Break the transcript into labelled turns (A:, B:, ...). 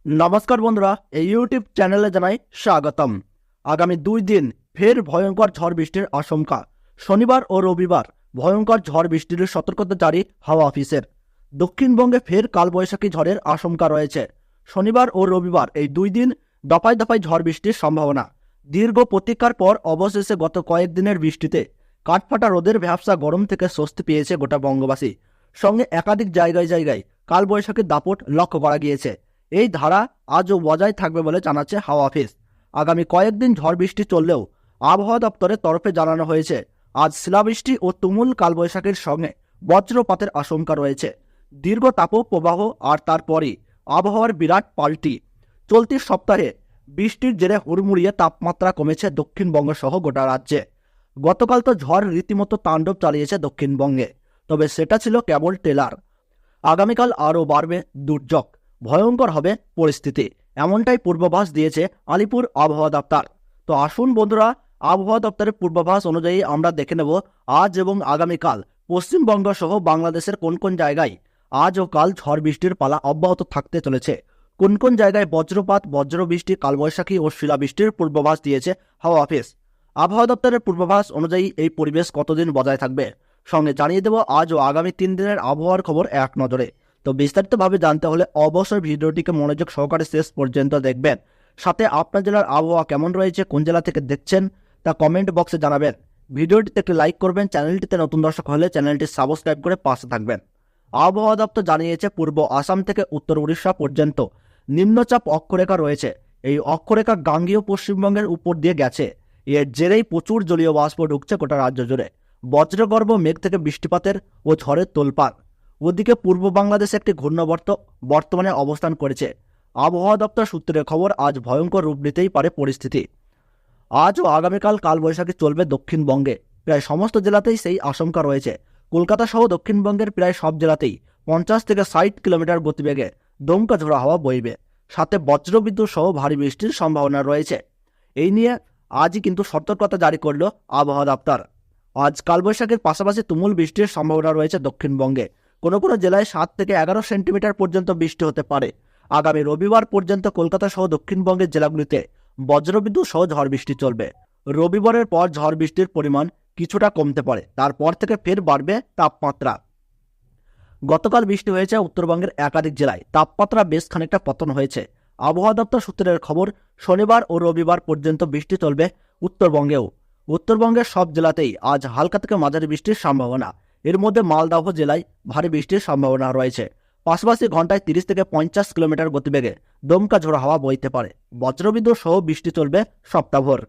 A: নমস্কার বন্ধুরা, এই ইউটিউব চ্যানেলে জানাই স্বাগতম। আগামী 2 দিন ফের ভয়ঙ্কর ঝড় বৃষ্টির আশঙ্কা। শনিবার ও রবিবার ভয়ঙ্কর ঝড় বৃষ্টির সতর্কতা জারি হাওয়া অফিসের। দক্ষিণবঙ্গে ফের কালবৈশাখী ঝড়ের আশঙ্কা রয়েছে। শনিবার ও রবিবার এই 2 দিন দফায় দফায় ঝড় বৃষ্টির সম্ভাবনা। দীর্ঘ প্রতীক্ষার পর অবশেষে গত কয়েকদিনের বৃষ্টিতে কাঠফাটা রোদের ভ্যাপসা গরম থেকে স্বস্তি পেয়েছে গোটা বঙ্গবাসী। সঙ্গে একাধিক জায়গায় জায়গায় কালবৈশাখীর দাপট লক্ষ্য করা গিয়েছে। এই ধারা আজও বজায় থাকবে বলে জানাচ্ছে হাওয়া অফিস। আগামী কয়েকদিন ঝড় বৃষ্টি চললেও আবহাওয়া দপ্তরের তরফে জানানো হয়েছে আজ শিলাবৃষ্টি ও তুমুল কালবৈশাখীর সঙ্গে বজ্রপাতের আশঙ্কা রয়েছে। দীর্ঘ তাপপ্রবাহ আর তারপরই আবহাওয়ার বিরাট পাল্টি। চলতি সপ্তাহে বৃষ্টির জেরে হুড়মুড়িয়ে তাপমাত্রা কমেছে দক্ষিণবঙ্গ সহ গোটা রাজ্যে। গতকাল তো ঝড় রীতিমতো তাণ্ডব চালিয়েছে দক্ষিণবঙ্গে, তবে সেটা ছিল কেবল টেলার। আগামীকাল আরও বাড়বে দুর্যোগ, ভয়ঙ্কর হবে পরিস্থিতি, এমনটাই পূর্বাভাস দিয়েছে আলিপুর আবহাওয়া দপ্তর। তো আসুন বন্ধুরা, আবহাওয়া দপ্তরের পূর্বাভাস অনুযায়ী আমরা দেখে নেব আজ এবং আগামীকাল পশ্চিমবঙ্গ সহ বাংলাদেশের কোন কোন জায়গায় আজ ও কাল ঝড় বৃষ্টির পালা অব্যাহত থাকতে চলেছে। কোন কোন জায়গায় বজ্রপাত, বজ্রবৃষ্টি, কালবৈশাখী ও শিলাবৃষ্টির পূর্বাভাস দিয়েছে হাওয়া অফিস। আবহাওয়া দপ্তরের পূর্বাভাস অনুযায়ী এই পরিবেশ কতদিন বজায় থাকবে, সঙ্গে জানিয়ে দেব আজ ও আগামী 3 দিনের আবহাওয়ার খবর এক নজরে। তো বিস্তারিতভাবে জানতে হলে অবশ্যই ভিডিওটিকে মনোযোগ সহকারে শেষ পর্যন্ত দেখবেন। সাথে আপনার জেলার আবহাওয়া কেমন রয়েছে, কোন জেলা থেকে দেখছেন তা কমেন্ট বক্সে জানাবেন। ভিডিওটিতে একটি লাইক করবেন, চ্যানেলটিতে নতুন দর্শক হলে চ্যানেলটি সাবস্ক্রাইব করে পাশে থাকবেন। আবহাওয়া দপ্তর জানিয়েছে পূর্ব আসাম থেকে উত্তর উড়িষ্যা পর্যন্ত নিম্নচাপ অক্ষরেখা রয়েছে। এই অক্ষরেখা গাঙ্গেয় পশ্চিমবঙ্গের উপর দিয়ে গেছে। এর জেরেই প্রচুর জলীয় বাষ্প ঢুকছে গোটা রাজ্য জুড়ে। বজ্রগর্ভ মেঘ থেকে বৃষ্টিপাতের ও ঝড়ের তোলপাড়। ওদিকে পূর্ব বাংলাদেশে একটি ঘূর্ণাবর্ত বর্তমানে অবস্থান করেছে। আবহাওয়া দপ্তর সূত্রের খবর আজ ভয়ঙ্কর রূপ নিতেই পারে পরিস্থিতি। আজ ও আগামীকাল কালবৈশাখী চলবে দক্ষিণবঙ্গে। প্রায় সমস্ত জেলাতেই সেই আশঙ্কা রয়েছে। কলকাতা সহ দক্ষিণবঙ্গের প্রায় সব জেলাতেই 50 থেকে 60 কিলোমিটার গতিবেগে দমকা ঝোড়া হাওয়া বইবে। সাথে বজ্রবিদ্যুৎ সহ ভারী বৃষ্টির সম্ভাবনা রয়েছে। এই নিয়ে আজই কিন্তু সতর্কতা জারি করল আবহাওয়া দপ্তর। আজ কালবৈশাখীর পাশাপাশি তুমুল বৃষ্টির সম্ভাবনা রয়েছে দক্ষিণবঙ্গে। কোনো কোনো জেলায় 7 থেকে 11 সেন্টিমিটার পর্যন্ত বৃষ্টি হতে পারে। আগামী রবিবার পর্যন্ত কলকাতা সহ দক্ষিণবঙ্গের জেলাগুলিতে বজ্রবিদ্যুৎ সহ ঝড় বৃষ্টি চলবে। রবিবারের পর ঝড় বৃষ্টির পরিমাণ কিছুটা কমতে পারে, তারপর থেকে ফের বাড়বে তাপমাত্রা। গতকাল বৃষ্টি হয়েছে উত্তরবঙ্গের একাধিক জেলায়, তাপমাত্রা বেশ খানিকটা পতন হয়েছে। আবহাওয়া দপ্তর সূত্রের খবর শনিবার ও রবিবার পর্যন্ত বৃষ্টি চলবে উত্তরবঙ্গেও। উত্তরবঙ্গের সব জেলাতেই আজ হালকা থেকে মাঝারি বৃষ্টির সম্ভাবনা। এর মধ্যে মালদহ জেলায় ভারী বৃষ্টির সম্ভাবনা রয়েছে। পাশাপাশি ঘন্টায় 30 থেকে 50 কিলোমিটার গতিবেগে দমকা ঝোড়ো হাওয়া বইতে পারে। বজ্রবিদ্যুৎ সহ বৃষ্টি চলবে সপ্তাহভর।